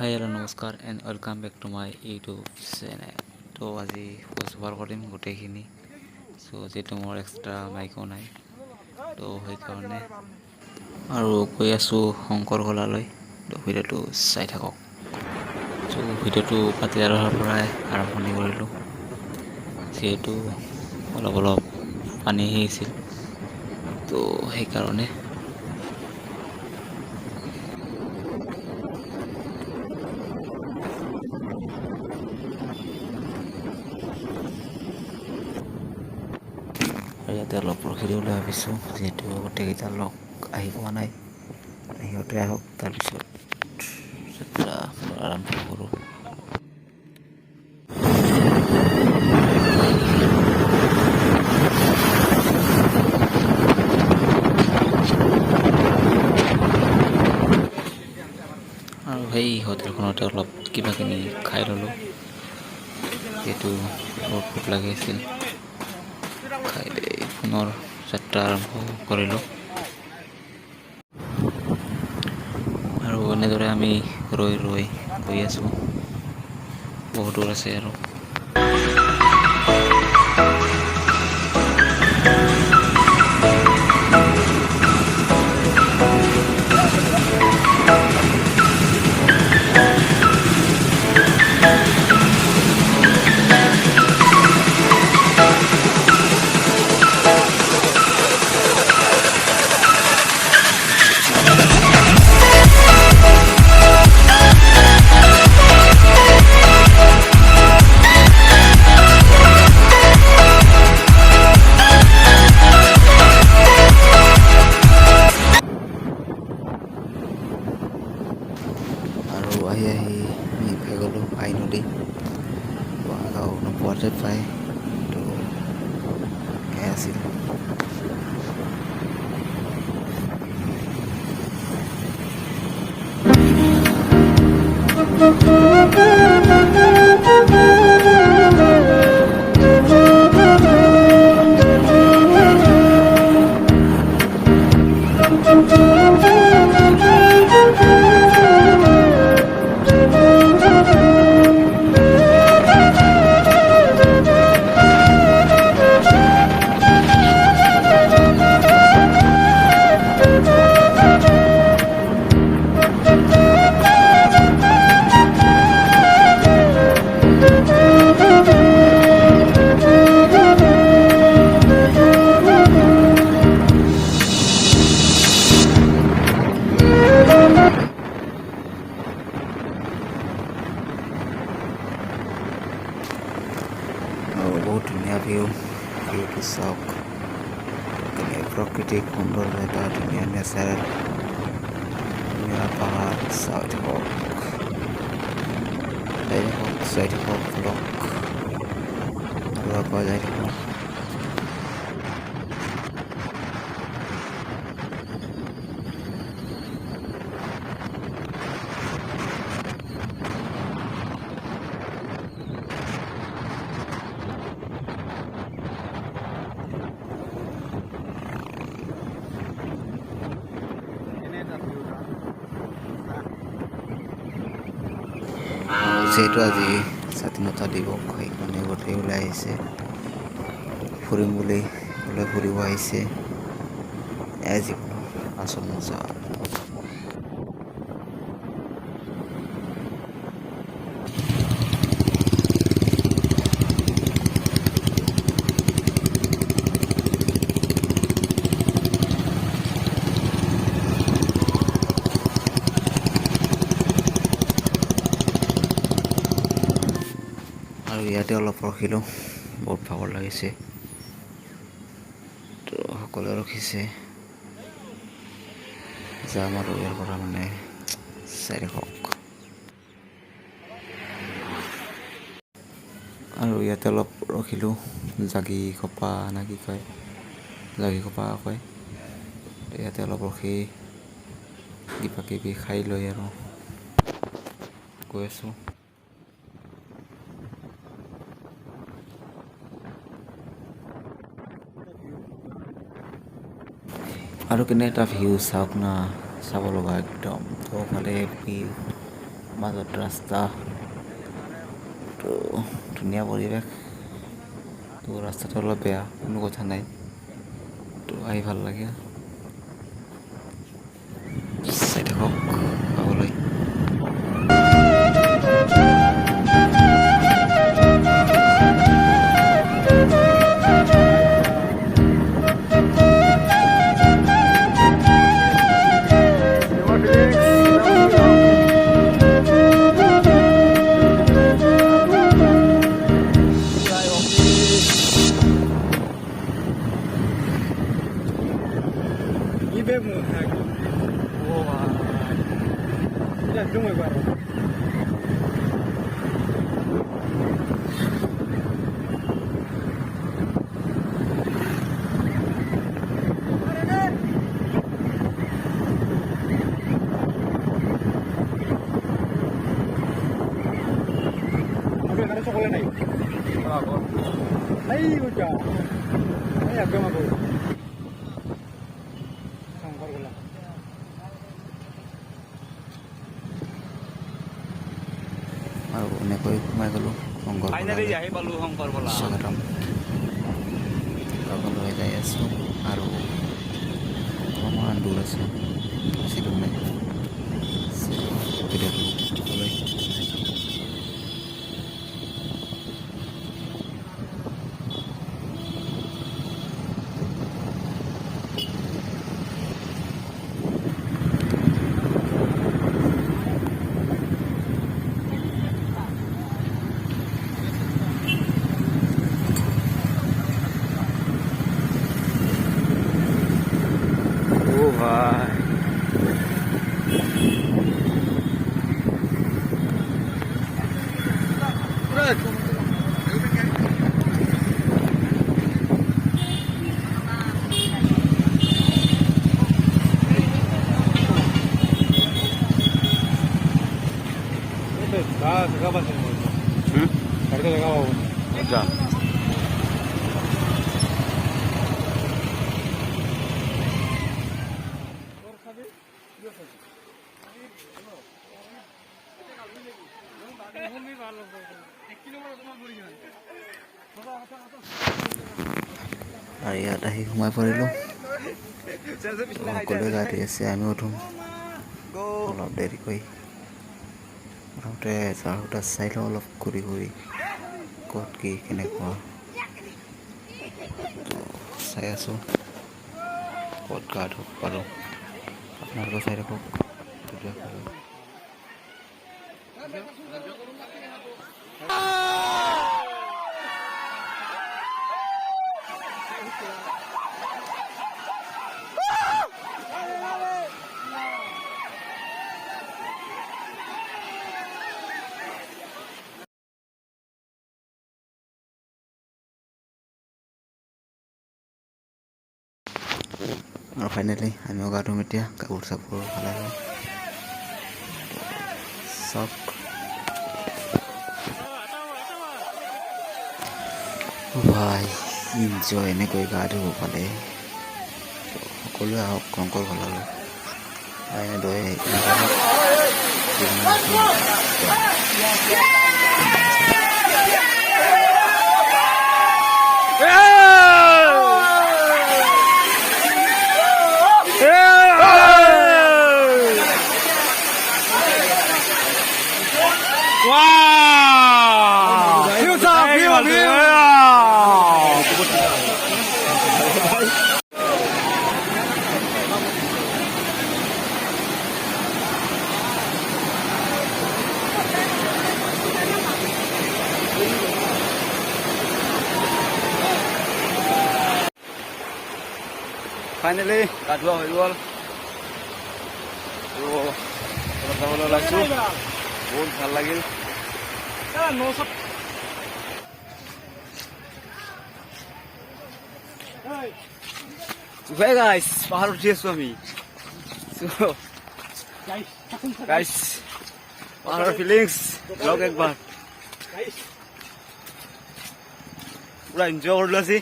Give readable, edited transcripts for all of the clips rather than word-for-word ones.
হাই hello' নমস্কাৰ and welcome back to my YouTube channel. তো আজি ভইচ অভাৰ কৰিম গোটেইখিনি। যিহেতু মোৰ এক্সট্ৰা মাইকো নাই, তো সেইকাৰণে আৰু গৈ আছোঁ শংকৰ কলালৈ। তো ভিডিঅ'টো চাই থাকক। ভিডিঅ'টো পাতিলাৰৰ পৰাই আৰম্ভণি কৰিলোঁ, যিহেতু অলপ পানী আহিছিল, তো সেইকাৰণে আৰু ইয়াতে অলপ ৰখি দিবলৈ ভাবিছোঁ, যিহেতু গোটেইকেইটা লগ আহি পোৱা নাই। সিহঁতে আহক, তাৰপিছত যাত্ৰা আৰম্ভ কৰোঁ। আৰু সেই হোটেলখনতে অলপ কিবাকিনি খাই ল'লোঁ, যিহেতু বহুত ভোক লাগি আছিল। খাই লৈ পুনৰ যাত্ৰা আৰম্ভ কৰিলোঁ। আৰু এনেদৰে আমি ৰৈ গৈ আছোঁ। বহুত দূৰ আছে আৰু। আৰু আহি আমি পাই গ'লোঁ আই নদী। গাঁও নোপোৱাতে পায়, তো সেয়াই আছিল। বহুত ধুনীয়া ভিউটো চাওক। প্ৰাকৃতিক সৌন্দৰ্য এটা, ধুনীয়া নেচাৰেল, ধুনীয়া পাহাৰ চাই থাকক, চাই থাকক ব্লগ পোৱা যাই থাকক। যিহেতু আজি স্বাধীনতা দিৱস, সেইকাৰণে গোটেই ওলাই আহিছে ফুৰিম বুলি ক'লে ফুৰিব আহিছে। জীৱনৰ আচল মজা। আৰু ইয়াতে অলপ ৰখিলোঁ, বহুত ভাগৰ লাগিছে, তো সকলোৱে ৰখিছে। যাম আৰু ইয়াৰ পৰা চাই থাকক। আৰু ইয়াতে অলপ ৰখিলোঁ, জাগিখোপা নে কি কয়, জাগিখোপা কয়। ইয়াতে অলপ ৰখি কিবা কিবি খাই লৈ আৰু গৈ আছোঁ। আৰু কেনে এটা ভিউ চাওক না, চাব লগা একদম। তো ফালে মাজত ৰাস্তা তো ধুনীয়া পৰিৱেশ তো ৰাস্তাটো অলপ বেয়া কোনো কথা নাই তো আহি ভাল লাগে চাই থাকক আগলৈ আৰু এনেকৈ সোমাই গ'লোঁ শংকৰ স্বাগতম লৈ যাই আছোঁ আৰু অলপমান দূৰ আছে বেছি দূৰ নাই ভিডিঅ'টো লৈ আৰু ইয়াত আহি সোমাই পৰিলোঁ সকলোৱে গা ধুই আছে আমিও ধুম অলপ দেৰিকৈ প্ৰথমতে জাৰটা চাই লওঁ অলপ ঘূৰি ঘূৰি ক'ত কি কেনেকুৱা চাই আছোঁ ক'ত গা ধুব পাৰোঁ আপোনালোকে চাই থাকক আৰু ফাইনেলি আমিও গা ধুম এতিয়া কাপোৰ চাপোৰ ভালে চাওক ভাই ইনজয় এনেকৈ গা ধুব পালে সকলোৱে আহক শংকৰ ঘৰলৈ এনেদৰে ফাইনেলি গা ধোৱা হৈ গ'ল যাবলৈ ওলাইছোঁ বহুত ভাল লাগিল গাইছ পাহাৰত উঠি আছোঁ আমি গাইছ পাহাৰৰ ফিলিংছ লগ একবাৰ পুৰা এনজয় কৰিলোঁ আজি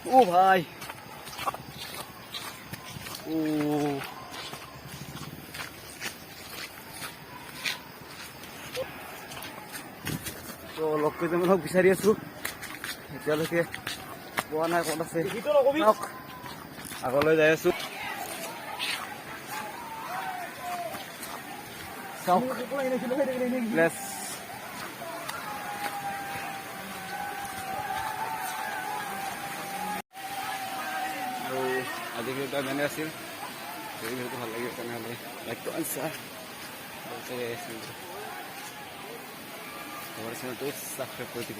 ও ভাই ও কেইজনমানক বিচাৰি আছোঁ, এতিয়ালৈকে পোৱা নাই। ক'ত আছে আগলৈ যাই আছোঁ। চাওক প্লেছ আৰু আজি ভিডিঅ'টো ইমানেই আছিল। যদি ভিডিঅ'টো ভাল লাগিল তেনেহ'লে লাইক আৰু চেনেলটো ছাবস্ক্ৰাইব কৰি দিব।